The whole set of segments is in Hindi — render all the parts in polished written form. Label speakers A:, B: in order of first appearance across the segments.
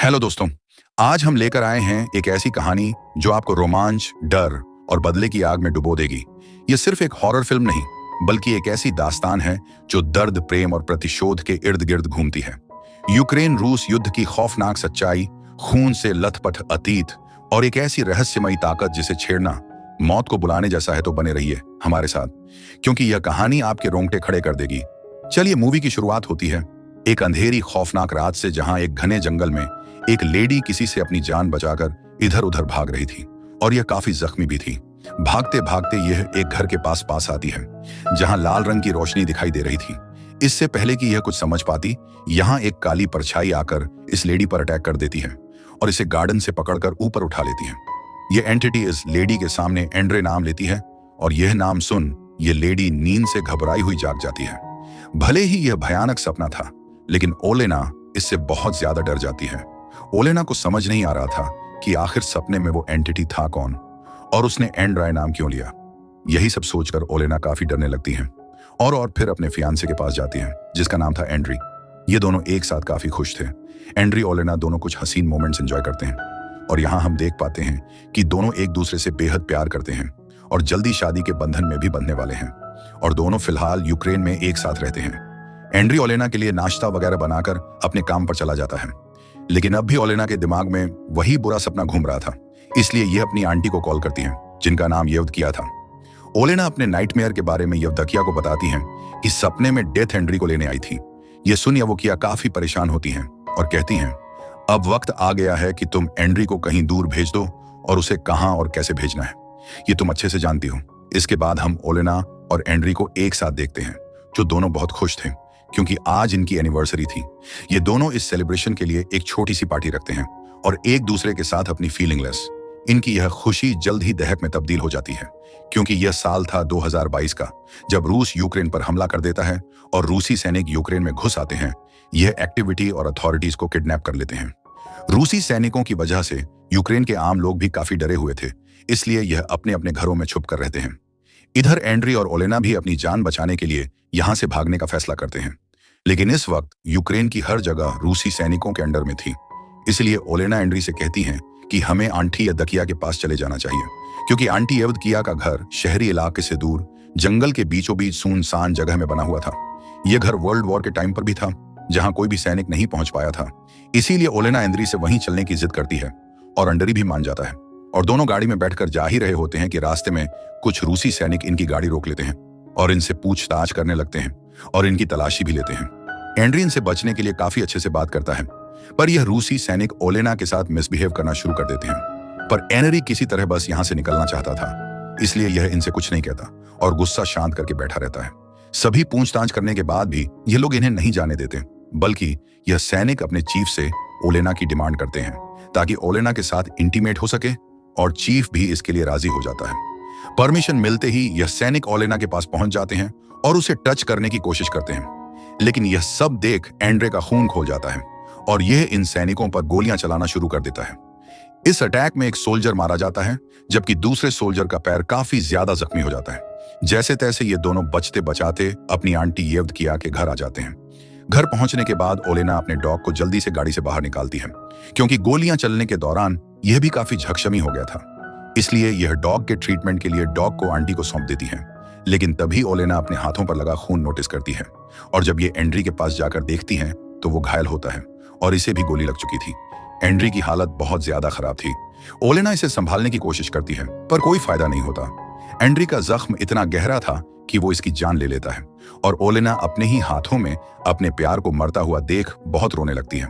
A: हेलो दोस्तों। आज हम लेकर आए हैं एक ऐसी कहानी जो आपको रोमांच, डर और बदले की आग में डुबो देगी। ये सिर्फ एक हॉरर फिल्म नहीं, बल्कि एक ऐसी दास्तान है जो दर्द, प्रेम और प्रतिशोध के इर्द गिर्द घूमती है। यूक्रेन रूस युद्ध की खौफनाक सच्चाई, खून से लथपथ अतीत और एक ऐसी रहस्यमयी ताकत जिसे छेड़ना मौत को बुलाने जैसा है। तो बने रहिए हमारे साथ, क्योंकि यह कहानी आपके रोंगटे खड़े कर देगी। चलिए, मूवी की शुरुआत होती है एक अंधेरी खौफनाक रात से, जहां एक घने जंगल में एक लेडी किसी से अपनी जान बचाकर इधर उधर भाग रही थी और यह काफी जख्मी भी थी। भागते भागते यह एक घर के पास आती है जहां लाल रंग की रोशनी दिखाई दे रही थी। इससे पहले कि यह कुछ समझ पाती, यहां एक काली परछाई आकर इस लेडी पर अटैक कर देती है और इसे गार्डन से पकड़कर ऊपर उठा लेती है। यह एंटिटी इस लेडी के सामने एंड्रे नाम लेती है और यह नाम सुन यह लेडी नींद से घबराई हुई जाग जाती है। भले ही यह भयानक सपना था, लेकिन ओलेना इससे बहुत ज्यादा डर जाती है। ओलेना को समझ नहीं आ रहा था कि आखिर सपने में वो एंटिटी था कौन और उसने एंड्राय नाम क्यों लिया। यही सब सोचकर ओलेना काफी डरने लगती है और फिर अपने फियांसे के पास जाती है जिसका नाम था एंड्री। ये दोनों एक साथ काफी खुश थे। एंड्री ओलेना दोनों कुछ हसीन मोमेंट्स एंजॉय करते हैं और यहाँ हम देख पाते हैं कि दोनों एक दूसरे से बेहद प्यार करते हैं और जल्दी शादी के बंधन में भी बंधने वाले हैं और दोनों फिलहाल यूक्रेन में एक साथ रहते हैं। एंड्री ओलेना के लिए नाश्ता वगैरह बनाकर अपने काम पर चला जाता है, लेकिन अब भी ओलेना के दिमाग में वही बुरा सपना घूम रहा था। इसलिए यह अपनी आंटी को कॉल करती हैं जिनका नाम येवदकिया था। ओलेना अपने नाइटमेयर के बारे में येवदकिया को बताती हैं कि सपने में डेथ एंड्री को लेने आई थी। यह सुन येवदकिया काफी परेशान होती हैं और कहती हैं, अब वक्त आ गया है कि तुम एंड्री को कहीं दूर भेज दो और उसे कहां और कैसे भेजना है ये तुम अच्छे से जानती हो। इसके बाद हम ओलेना और एंड्री को एक साथ देखते हैं, जो दोनों बहुत खुश थे क्योंकि आज इनकी एनिवर्सरी थी। ये दोनों इस सेलिब्रेशन के लिए एक छोटी सी पार्टी रखते हैं और एक दूसरे के साथ अपनी फीलिंगलेस। इनकी यह खुशी जल्द ही दहक में तब्दील हो जाती है, क्योंकि यह साल था 2022 का, जब रूस यूक्रेन पर हमला कर देता है और रूसी सैनिक यूक्रेन में घुस आते हैं। यह एक्टिविटी और अथॉरिटीज को किडनैप कर लेते हैं। रूसी सैनिकों की वजह से यूक्रेन के आम लोग भी काफी डरे हुए थे, इसलिए यह अपने अपने घरों में छुप कर रहते हैं। इधर एंड्री और ओलेना भी अपनी जान बचाने के लिए यहां से भागने का फैसला करते हैं, लेकिन इस वक्त यूक्रेन की हर जगह रूसी सैनिकों के अंडर में थी। इसलिए ओलेना एंड्री से कहती हैं कि हमें आंटी येवदकिया के पास चले जाना चाहिए, क्योंकि आंटी येवदकिया का घर शहरी इलाके से दूर जंगल के बीचों बीच सुनसान जगह में बना हुआ था। यह घर वर्ल्ड वॉर के टाइम पर भी था, जहां कोई भी सैनिक नहीं पहुंच पाया था। इसीलिए ओलेना एंड्री से वहीं चलने की जिद करती है और एंड्री भी मान जाता है और दोनों गाड़ी में बैठकर जा ही रहे होते हैं कि रास्ते में कुछ रूसी सैनिक इनकी गाड़ी रोक लेते हैं और इनसे पूछताछ करने लगते हैं और इनकी तलाशी भी लेते हैं। एंड्री इनसे बचने के लिए काफी अच्छे से बात करता है, पर यह रूसी सैनिक ओलेना के साथ मिसबिहेव करना शुरू कर देते हैं। पर एंड्री किसी तरह बस यहां से निकलना चाहता था, इसलिए यह इनसे कुछ नहीं कहता और गुस्सा शांत करके बैठा रहता है। सभी पूछताछ करने के बाद भी ये लोग इन्हें नहीं जाने देते, बल्कि यह सैनिक अपने चीफ से ओलेना की डिमांड करते हैं ताकि ओलेना के साथ इंटीमेट हो सके और चीफ भी इसके लिए राजी हो जाता है। परमिशन मिलते ही यह सैनिक ओलेना के पास पहुंच जाते हैं और उसे टच करने की कोशिश करते हैं, लेकिन यह सब देख एंड्रे का खून खोल जाता है और यह इन सैनिकों पर गोलियां चलाना शुरू कर देता है। इस अटैक में एक सोल्जर मारा जाता है, जबकि दूसरे सोल्जर का पैर काफी ज्यादा जख्मी हो जाता है। जैसे तैसे ये दोनों बचते बचाते अपनी आंटी येवदकिया के घर आ जाते हैं। घर पहुंचने के बाद ओलेना अपने डॉग को जल्दी से गाड़ी से बाहर निकालती है, क्योंकि गोलियां चलने के दौरान यह भी काफी झकझमी हो गया था। इसलिए यह डॉग के ट्रीटमेंट के लिए डॉग को आंटी को सौंप देती है। लेकिन तभी ओलेना अपने हाथों पर लगा खून नोटिस करती है और जब ये एंड्री के पास जाकर देखती है तो वो घायल होता है और इसे भी गोली लग चुकी थी। एंड्री की हालत बहुत ज्यादा खराब थी। ओलेना इसे संभालने की कोशिश करती है, पर कोई फायदा नहीं होता। एंड्री का जख्म इतना गहरा था कि वो इसकी जान ले लेता है और ओलेना अपने ही हाथों में अपने प्यार को मरता हुआ देख बहुत रोने लगती है।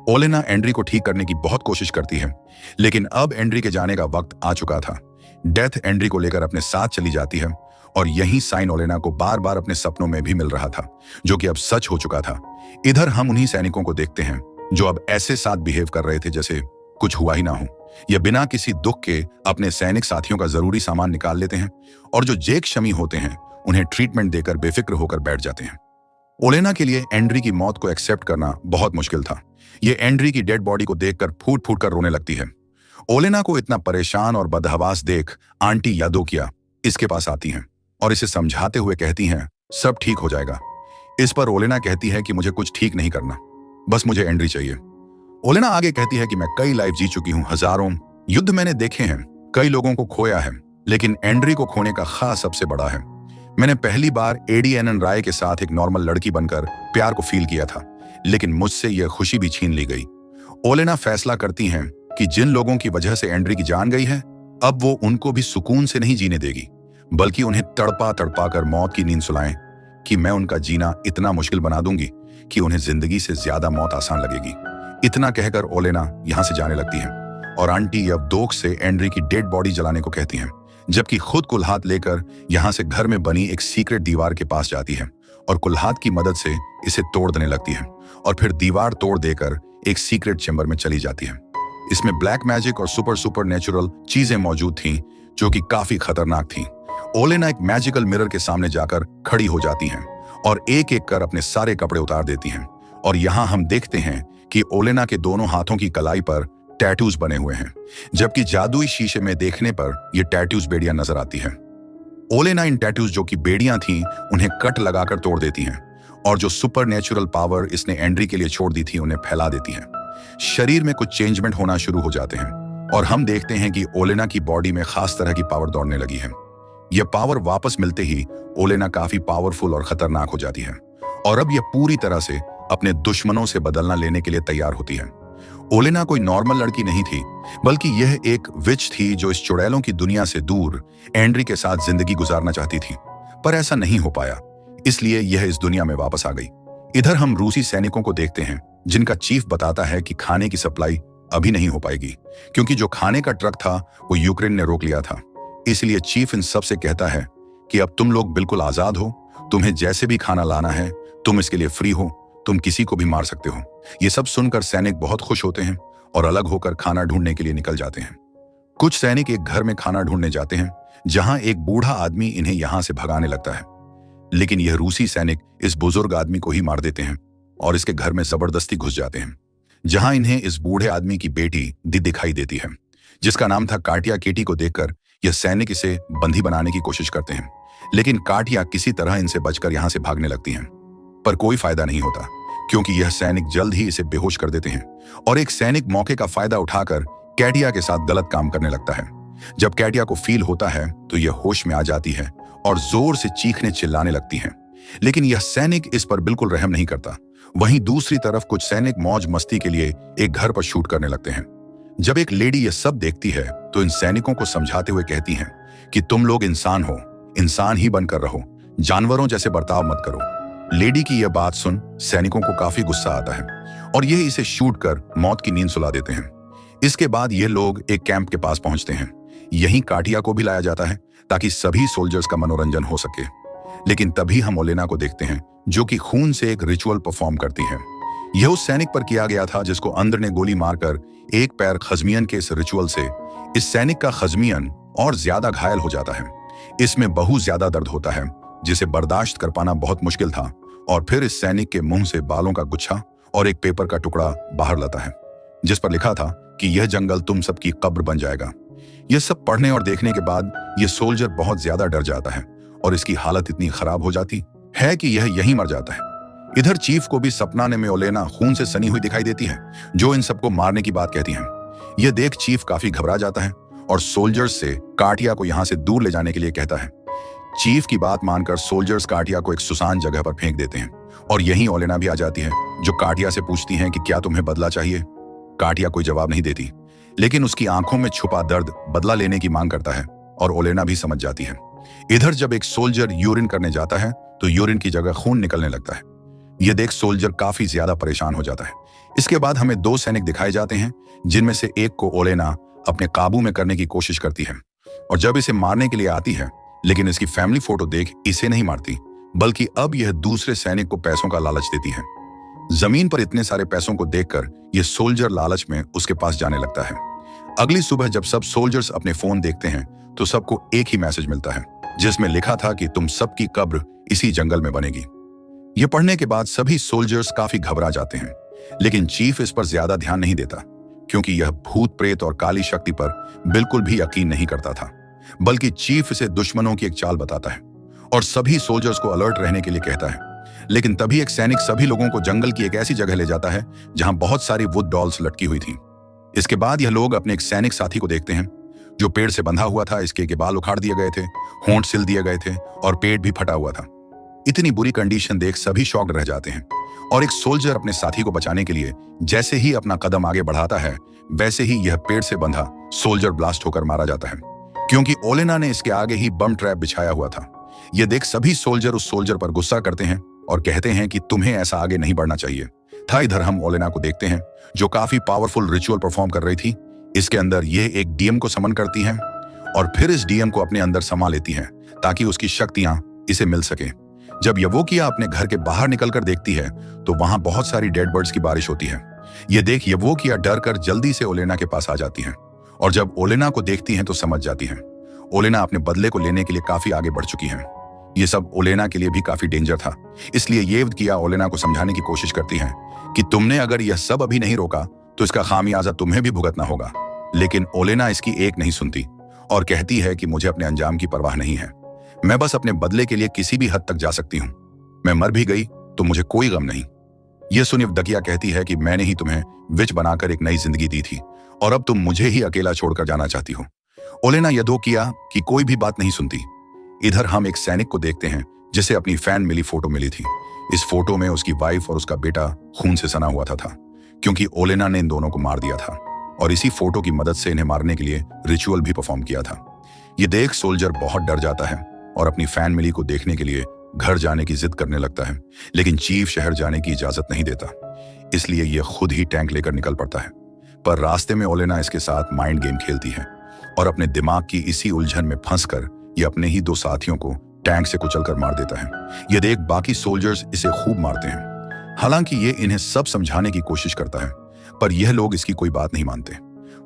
A: ओलेना एंड्री को ठीक करने की बहुत कोशिश करती है, लेकिन अब एंड्री के जाने का वक्त आ चुका था। डेथ एंड्री को लेकर अपने साथ चली जाती है और यही साइन ओलेना को बार बार अपने सपनों में भी मिल रहा था, जो कि अब सच हो चुका था। इधर हम उन्हीं सैनिकों को देखते हैं जो अब ऐसे साथ बिहेव कर रहे थे जैसे कुछ हुआ ही ना हो। यह बिना किसी दुख के अपने सैनिक साथियों का जरूरी सामान निकाल लेते हैं और जो जेक शमी होते हैं उन्हें ट्रीटमेंट देकर बेफिक्र होकर बैठ जाते हैं। ओलेना के लिए एंड्री की मौत को एक्सेप्ट करना बहुत मुश्किल था। ये एंड्री की डेड बॉडी को देखकर फूट फूट कर रोने लगती है। ओलेना को इतना परेशान और बदहवास देख आंटी येवदकिया इसके पास आती हैं और इसे समझाते हुए कहती हैं, सब ठीक हो जाएगा। इस पर ओलेना कहती है कि मुझे कुछ ठीक नहीं करना, बस मुझे एंड्री चाहिए। ओलेना आगे कहती है कि मैं कई लाइफ जी चुकी हूँ, हजारों युद्ध मैंने देखे हैं, कई लोगों को खोया है, लेकिन एंड्री को खोने का खास सबसे बड़ा है। मैंने पहली बार एडीएनएन राय के साथ एक नॉर्मल लड़की बनकर प्यार को फील किया था, लेकिन मुझसे यह खुशी भी छीन ली गई। ओलेना फैसला करती हैं कि जिन लोगों की वजह से एंड्री की जान गई है, अब वो उनको भी सुकून से नहीं जीने देगी, बल्कि उन्हें तड़पा तड़पा कर मौत की नींद सुलाएं कि मैं उनका जीना इतना मुश्किल बना दूंगी कि उन्हें जिंदगी से ज्यादा मौत आसान लगेगी। इतना कहकर ओलेना यहां से जाने लगती हैं और आंटी यवदोक से एंड्री की डेड बॉडी जलाने को कहती हैं, जबकि खुद कुल्हाद लेकर यहां से घर में बनी एक सीक्रेट दीवार के पास जाती है और कुल्हाद की मदद से इसे तोड़ देने लगती है और फिर दीवार तोड़ देकर एक सीक्रेट चैम्बर में चली जाती है। इसमें ब्लैक मैजिक और सुपर नेचुरल चीजें मौजूद थीं जो कि काफी खतरनाक थीं। ओलेना एक मैजिकल मिरर के सामने जाकर खड़ी हो जाती हैं और एक एक कर अपने सारे कपड़े उतार देती हैं और यहाँ हम देखते हैं कि ओलेना के दोनों हाथों की कलाई पर टैटूज बने हुए हैं, जबकि जादुई शीशे में देखने पर ये टैटूज बेड़ियां नजर आती हैं। ओलेना इन टैटूज जो कि बेड़ियां थीं उन्हें कट लगाकर तोड़ देती हैं और जो सुपर नेचुरल पावर इसने एंड्री के लिए छोड़ दी थी उन्हें फैला देती हैं। शरीर में कुछ चेंजमेंट होना शुरू हो जाते हैं और हम देखते हैं कि ओलेना की बॉडी में खास तरह की पावर दौड़ने लगी है। यह पावर वापस मिलते ही ओलेना काफी पावरफुल और खतरनाक हो जाती है और अब यह पूरी तरह से अपने दुश्मनों से बदलना लेने के लिए तैयार होती है। ओलेना कोई नॉर्मल लड़की नहीं थी, बल्कि यह एक विच थी जो इस चुड़ैलों की दुनिया से दूर एंड्री के साथ जिंदगी गुजारना चाहती थी, पर ऐसा नहीं हो पाया, इसलिए यह इस दुनिया में वापस आ गई। इधर हम रूसी सैनिकों को देखते हैं जिनका चीफ बताता है कि खाने की सप्लाई अभी नहीं हो पाएगी क्योंकि जो खाने का ट्रक था वो यूक्रेन ने रोक लिया था। इसलिए चीफ इन सब से कहता है कि अब तुम लोग बिल्कुल आजाद हो, तुम्हें जैसे भी खाना लाना है तुम इसके लिए फ्री हो, तुम किसी को भी मार सकते हो। ये सब सुनकर सैनिक बहुत खुश होते हैं और अलग होकर खाना ढूंढने के लिए निकल जाते हैं। कुछ सैनिक एक घर में खाना ढूंढने जाते हैं जहां एक बूढ़ा आदमी इन्हें यहां से भगाने लगता है, लेकिन यह रूसी सैनिक इस बुजुर्ग आदमी को ही मार देते हैं और इसके घर में जबरदस्ती घुस जाते हैं, जहां इन्हें इस बूढ़े आदमी की बेटी दिखाई देती है जिसका नाम था काटिया। केटी को देखकर यह सैनिक इसे बंदी बनाने की कोशिश करते हैं, लेकिन काटिया किसी तरह इनसे बचकर यहां से भागने लगती हैं, पर कोई फायदा नहीं होता क्योंकि यह सैनिक जल्द ही इसे बेहोश कर देते हैं और एक सैनिक मौके का फायदा उठाकर कैटिया के साथ गलत काम करने लगता है। जब कैटिया को फील होता है तो यह होश में आ जाती है और जोर से चीखने चिल्लाने लगती है, लेकिन यह सैनिक इस पर बिल्कुल रहम नहीं करता। वहीं दूसरी तरफ कुछ सैनिक मौज मस्ती के लिए एक घर पर शूट करने लगते हैं। जब एक लेडी यह सब देखती है तो इन सैनिकों को समझाते हुए कहती हैं कि तुम लोग इंसान हो, इंसान ही बनकर रहो, जानवरों जैसे बर्ताव मत करो। लेडी की यह बात सुन सैनिकों को काफी गुस्सा आता है और यह इसे शूट कर मौत की नींद सुला देते हैं। इसके बाद ये लोग एक कैंप के पास पहुंचते हैं। यहीं काटिया को भी लाया जाता है ताकि सभी सोल्जर्स का मनोरंजन हो सके, लेकिन तभी हम ओलेना को देखते हैं जो कि खून से एक रिचुअल परफॉर्म करती है। यह उस सैनिक पर किया गया था जिसको अंदर ने गोली मारकर एक पैर खजमियन के इस रिचुअल से इस सैनिक का खजमियन और ज्यादा घायल हो जाता है। इसमें बहुत ज्यादा दर्द होता है जिसे बर्दाश्त कर पाना बहुत मुश्किल था और फिर इस सैनिक के मुंह से बालों का गुच्छा और एक पेपर का टुकड़ा बाहर लाता है जिस पर लिखा था कि यह जंगल तुम सबकी कब्र बन जाएगा। यह सब पढ़ने और देखने के बाद यह सोल्जर बहुत ज्यादा डर जाता है और इसकी हालत इतनी खराब हो जाती है कि यह यहीं मर जाता है। इधर चीफ को भी सपना में ओलेना खून से सनी हुई दिखाई देती है जो इन सबको मारने की बात कहती है। यह देख चीफ काफी घबरा जाता है और सोल्जर्स से काटिया को यहां से दूर ले जाने के लिए कहता है। चीफ की बात मानकर सोल्जर्स काटिया को एक सुसान जगह पर फेंक देते हैं और यहीं ओलेना भी आ जाती है जो काटिया से पूछती हैं कि क्या तुम्हें बदला चाहिए। काटिया कोई जवाब नहीं देती, लेकिन उसकी आंखों में छुपा दर्द बदला लेने की मांग करता है और ओलेना भी समझ जाती है। इधर जब एक सोल्जर यूरिन करने जाता है तो यूरिन की जगह खून निकलने लगता है। यह देख सोल्जर काफी ज्यादा परेशान हो जाता है। इसके बाद हमें दो सैनिक दिखाए जाते हैं जिनमें से एक को ओलेना अपने काबू में करने की कोशिश करती है और जब इसे मारने के लिए आती है, लेकिन इसकी फैमिली फोटो देख इसे नहीं मारती, बल्कि अब यह दूसरे सैनिक को पैसों का लालच देती है। जमीन पर इतने सारे पैसों को देखकर यह सोल्जर लालच में उसके पास जाने लगता है। अगली सुबह जब सब सोल्जर्स अपने फोन देखते हैं तो सबको एक ही मैसेज मिलता है जिसमें लिखा था कि तुम सबकी कब्र इसी जंगल में बनेगी। यह पढ़ने के बाद सभी सोल्जर्स काफी घबरा जाते हैं, लेकिन चीफ इस पर ज्यादा ध्यान नहीं देता क्योंकि यह भूत प्रेत और काली शक्ति पर बिल्कुल भी यकीन नहीं करता था, बल्कि चीफ इसे दुश्मनों की एक चाल बताता है और सभी सोल्जर्स को अलर्ट रहने के लिए कहता है। लेकिन तभी एक सैनिक सभी लोगों को जंगल की एक ऐसी जगह ले जाता है जहां बहुत सारी वुड डॉल्स लटकी हुई थी। इसके बाद यह लोग अपने एक सैनिक साथी को देखते हैं जो पेड़ से बंधा हुआ था। इसके के बाल उखाड़ दिए गए थे, होंठ सिल दिए गए थे और पेट भी फटा हुआ था। इतनी बुरी कंडीशन देख सभी शॉक्ड रह जाते हैं और एक सोल्जर अपने साथी को बचाने के लिए जैसे ही अपना कदम आगे बढ़ाता है, वैसे ही यह पेड़ से बंधा सोल्जर ब्लास्ट होकर मारा जाता है, क्योंकि ओलेना ने इसके आगे ही बम ट्रैप बिछाया हुआ था। यह देख सभी सोल्जर उस सोल्जर पर गुस्सा करते हैं और कहते हैं कि तुम्हें ऐसा आगे नहीं बढ़ना चाहिए था। इधर हम ओलेना को देखते हैं जो काफी पावरफुल रिचुअल परफॉर्म कर रही थी। इसके अंदर यह एक डीएम को समन करती है और फिर इस डीएम को अपने अंदर समा लेती है ताकि उसकी शक्तियां इसे मिल सके। जब यवोकिया अपने घर के बाहर निकलकर देखती है तो वहां बहुत सारी डेड बर्ड्स की बारिश होती है। यह देख यवोकिया डर कर जल्दी से ओलेना के पास आ जाती है और जब ओलेना को देखती हैं तो समझ जाती हैं ओलेना अपने बदले को लेने के लिए काफी आगे बढ़ चुकी है। यह सब ओलेना के लिए भी काफी डेंजर था, इसलिए येवकिया ओलेना को समझाने की कोशिश करती है कि तुमने अगर यह सब अभी नहीं रोका तो इसका खामियाजा तुम्हें भी भुगतना होगा। लेकिन ओलेना इसकी एक नहीं सुनती और कहती है कि मुझे अपने अंजाम की परवाह नहीं है, मैं बस अपने बदले के लिए किसी भी हद तक जा सकती हूँ। मैं मर भी गई तो मुझे कोई गम नहीं। यह सुन यवदकिया कहती है कि मैंने ही तुम्हें विच बनाकर एक नई जिंदगी दी थी और अब तुम मुझे ही अकेला छोड़कर जाना चाहती हो। ओलेना यदोकिया की कोई भी बात नहीं सुनती। इधर हम एक सैनिक को देखते हैं जिसे अपनी फैन मिली फोटो मिली थी। इस फोटो में उसकी वाइफ और उसका बेटा खून से सना हुआ था क्योंकि ओलेना ने इन दोनों को मार दिया था और इसी फोटो की मदद से इन्हें मारने के लिए रिचुअल भी परफॉर्म किया था। ये देख सोल्जर बहुत डर जाता है और अपनी फैन मिली को देखने के लिए घर जाने की जिद करने लगता है, लेकिन चीफ शहर जाने की इजाजत नहीं देता, इसलिए यह खुद ही टैंक लेकर निकल पड़ता है। पर रास्ते में ओलेना इसके साथ माइंड गेम खेलती है और अपने दिमाग की इसी उलझन में फंसकर यह अपने ही दो साथियों को टैंक से कुचलकर मार देता है। यह देख बाकी सोल्जर्स इसे खूब मारते हैं। हालांकि ये इन्हें सब समझाने की कोशिश करता है, पर यह लोग इसकी कोई बात नहीं मानते।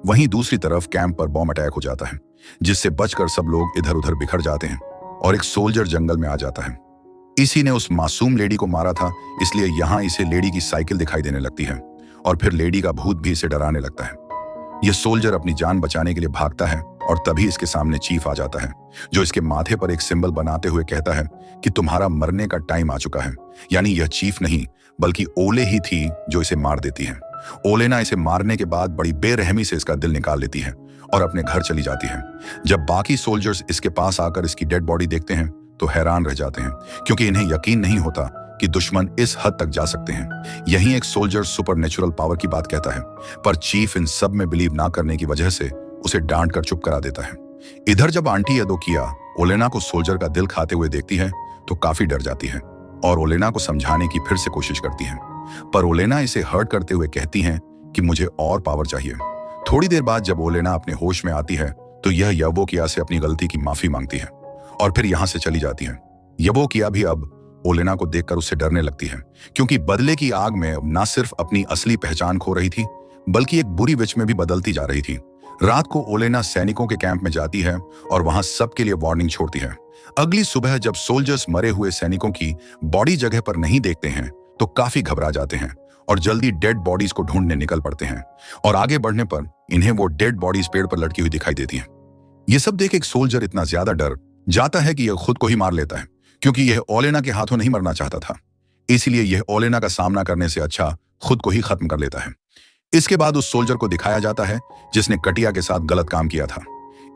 A: वहीं दूसरी तरफ कैंप पर बॉम्ब अटैक हो जाता है, जिससे बचकर सब लोग इधर उधर बिखर जाते हैं और एक सोल्जर जंगल में आ जाता है। इसी ने उस मासूम लेडी को मारा था, इसलिए यहाँ इसे लेडी की साइकिल दिखाई देने लगती है और फिर लेडी का भूत भी इसे डराने लगता है। यह सोल्जर अपनी जान बचाने के लिए भागता है और तभी इसके सामने चीफ आ जाता है, जो इसके माथे पर एक सिंबल बनाते हुए कहता है कि तुम्हारा मरने का टाइम आ चुका है। यानी यह चीफ नहीं बल्कि ओले ही थी जो इसे मार देती है। ओलेना इसे मारने के बाद बड़ी बेरहमी से इसका दिल निकाल लेती है और अपने घर चली जाती है। जब बाकी सोल्जर्स इसके पास आकर इसकी डेड बॉडी देखते हैं तो हैरान रह जाते हैं, क्योंकि इन्हें यकीन नहीं होता कि दुश्मन इस हद तक जा सकते हैं। यहीं एक सोल्जर सुपरनेचुरल पावर की बात कहता है, पर चीफ इन सब में बिलीव ना करने की वजह से उसे डांट कर चुप करा देता है। इधर जब आंटी यदोकिया ओलेना को सोल्जर का दिल खाते हुए देखती है तो काफी डर जाती है और ओलेना को समझाने की फिर से कोशिश करती है, पर ओलेना इसे हर्ट करते हुए कहती हैं कि मुझे और पावर चाहिए। थोड़ी देर बाद जब ओलेना अपने होश में आती है तो यह यवोकिया से अपनी गलती की माफी मांगती है और फिर यहां से चली जाती है। यवोकिया भी अब ओलेना को देखकर उससे डरने लगती है, क्योंकि बदले की आग में न सिर्फ अपनी असली पहचान खो रही थी बल्कि एक बुरी विच में भी बदलती जा रही थी। रात को ओलेना सैनिकों के कैंप में जाती है और वहां सबके लिए वार्निंग छोड़ती है। अगली सुबह जब सोल्जर्स मरे हुए सैनिकों की बॉडी जगह पर नहीं देखते हैं तो काफी घबरा जाते हैं और जल्दी डेड बॉडीज को ढूंढने निकल पड़ते हैं और आगे बढ़ने पर इन्हें वो डेड बॉडीज पेड़ पर लटकी हुई दिखाई देती हैं। ये सब देख एक सोल्जर इतना ज्यादा डर जाता है कि यह खुद को ही मार लेता है, क्योंकि यह ओलेना के हाथों नहीं मरना चाहता था। इसलिए यह ओलेना का सामना करने से अच्छा खुद को ही खत्म कर लेता है। इसके बाद उस सोल्जर को दिखाया जाता है जिसने कटिया के साथ गलत काम किया था।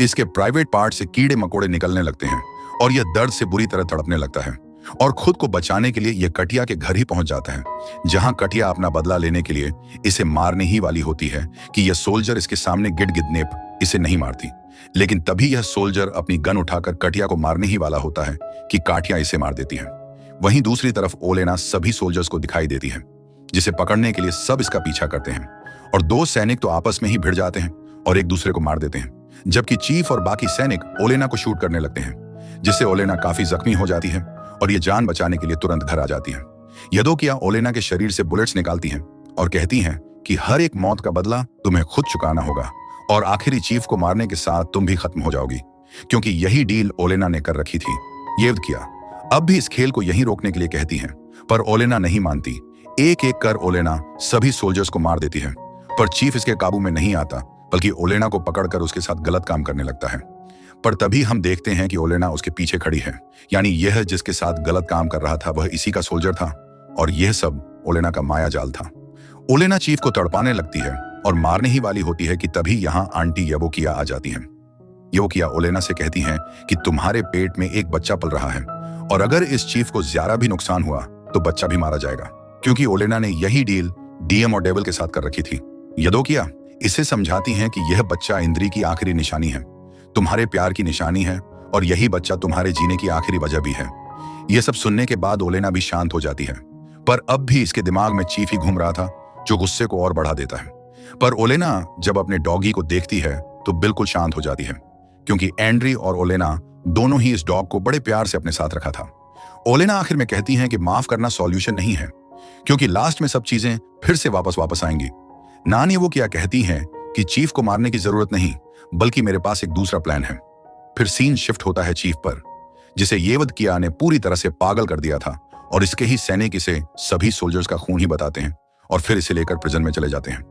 A: इसके प्राइवेट पार्ट से कीड़े मकोड़े निकलने लगते हैं और यह दर्द से बुरी तरह तड़पने लगता है और खुद को बचाने के लिए यह कटिया के घर ही पहुंच जाता है, जहां कटिया अपना बदला लेने के लिए इसे मारने ही वाली होती है कि यह सोल्जर इसके सामने गिड़गिड़नेप इसे नहीं मारती। लेकिन तभी यह सोल्जर अपनी गन उठाकर कटिया को मारने ही वाला होता है कि काटिया इसे मार देती है। वहीं दूसरी तरफ ओलेना सभी सोल्जर्स को दिखाई देती है, जिसे पकड़ने के लिए सब इसका पीछा करते हैं और दो सैनिक तो आपस में ही भिड़ जाते हैं और एक दूसरे को मार देते हैं, जबकि चीफ और बाकी सैनिक ओलेना को शूट करने लगते हैं, जिससे ओलेना काफी जख्मी हो जाती है और ये जान बचाने के लिए तुरंत घर आ जाती है। यदोकिया ओलेना के शरीर से बुलेट्स निकालती हैं और कहती हैं कि हर एक मौत का बदला तुम्हें खुद चुकाना होगा और आखिरी चीफ को मारने के साथ तुम भी खत्म हो जाओगी, क्योंकि यही डील ओलेना ने कर रखी थी। यवदकिया अब भी इस खेल को यहीं रोकने के लिए कहती हैं, पर ओलेना नहीं मानती। एक एक कर ओलेना सभी सोल्जर्स को मार देती है, पर चीफ इसके काबू में नहीं आता बल्कि ओलेना को पकड़कर उसके साथ गलत काम करने लगता है। पर तभी हम देखते हैं कि ओलेना उसके पीछे खड़ी है, यानी यह जिसके साथ गलत काम कर रहा था वह इसी का सोल्जर था और यह सब ओलेना का माया जाल था। ओलेना चीफ को तड़पाने लगती है और मारने ही वाली होती है कि तभी यहाँ आंटी यवोकिया आ जाती हैं। यवोकिया ओलेना से कहती हैं कि तुम्हारे पेट में एक बच्चा पल रहा है और अगर इस चीफ को ज्यादा भी नुकसान हुआ तो बच्चा भी मारा जाएगा, क्योंकि ओलेना ने यही डील डीएम और डेविल के साथ कर रखी थी। यवोकिया इसे समझाती हैं कि यह बच्चा इंद्री की आखिरी निशानी है, तुम्हारे प्यार की निशानी है और यही बच्चा तुम्हारे जीने की आखिरी वजह भी है। यह सब सुनने के बाद ओलेना भी शांत हो जाती है, पर अब भी इसके दिमाग में चीफ ही घूम रहा था जो गुस्से को और बढ़ा देता है। पर ओलेना जब अपने डॉगी को देखती है तो बिल्कुल शांत हो जाती है, क्योंकि एंड्री और ओलेना दोनों ही इस डॉग को बड़े प्यार से अपने साथ रखा था। ओलेना आखिर में कहती हैं कि माफ करना सॉल्यूशन नहीं है, क्योंकि लास्ट में सब चीजें फिर से वापस आएंगी। नानी वो क्या कहती हैं कि चीफ को मारने की जरूरत नहीं, बल्कि मेरे पास एक दूसरा प्लान है। फिर सीन शिफ्ट होता है चीफ पर, जिसे येवदकिया ने पूरी तरह से पागल कर दिया था और इसके ही सैनिक इसे सभी सोल्जर्स का खून ही बताते हैं और फिर इसे लेकर प्रिजन में चले जाते हैं।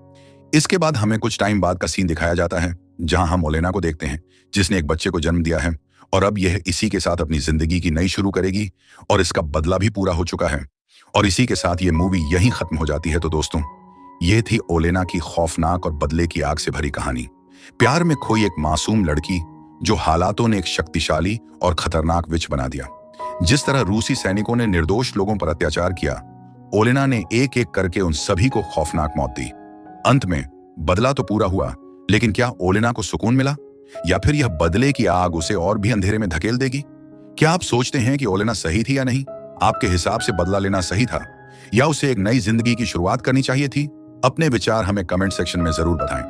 A: इसके बाद हमें कुछ टाइम बाद का सीन दिखाया जाता है, जहां हम ओलेना को देखते हैं जिसने एक बच्चे को जन्म दिया है और अब यह इसी के साथ अपनी जिंदगी की नई शुरू करेगी और इसका बदला भी पूरा हो चुका है। और इसी के साथ ये मूवी यहीं खत्म हो जाती है। तो दोस्तों, ये थी ओलेना की खौफनाक और बदले की आग से भरी कहानी। प्यार में खोई एक मासूम लड़की जो हालातों ने एक शक्तिशाली और खतरनाक विच बना दिया। जिस तरह रूसी सैनिकों ने निर्दोष लोगों पर अत्याचार किया, ओलेना ने एक एक करके उन सभी को खौफनाक मौत दी। अंत में बदला तो पूरा हुआ, लेकिन क्या ओलेना को सुकून मिला या फिर यह बदले की आग उसे और भी अंधेरे में धकेल देगी? क्या आप सोचते हैं कि ओलेना सही थी या नहीं? आपके हिसाब से बदला लेना सही था या उसे एक नई जिंदगी की शुरुआत करनी चाहिए थी? अपने विचार हमें कमेंट सेक्शन में जरूर बताएं।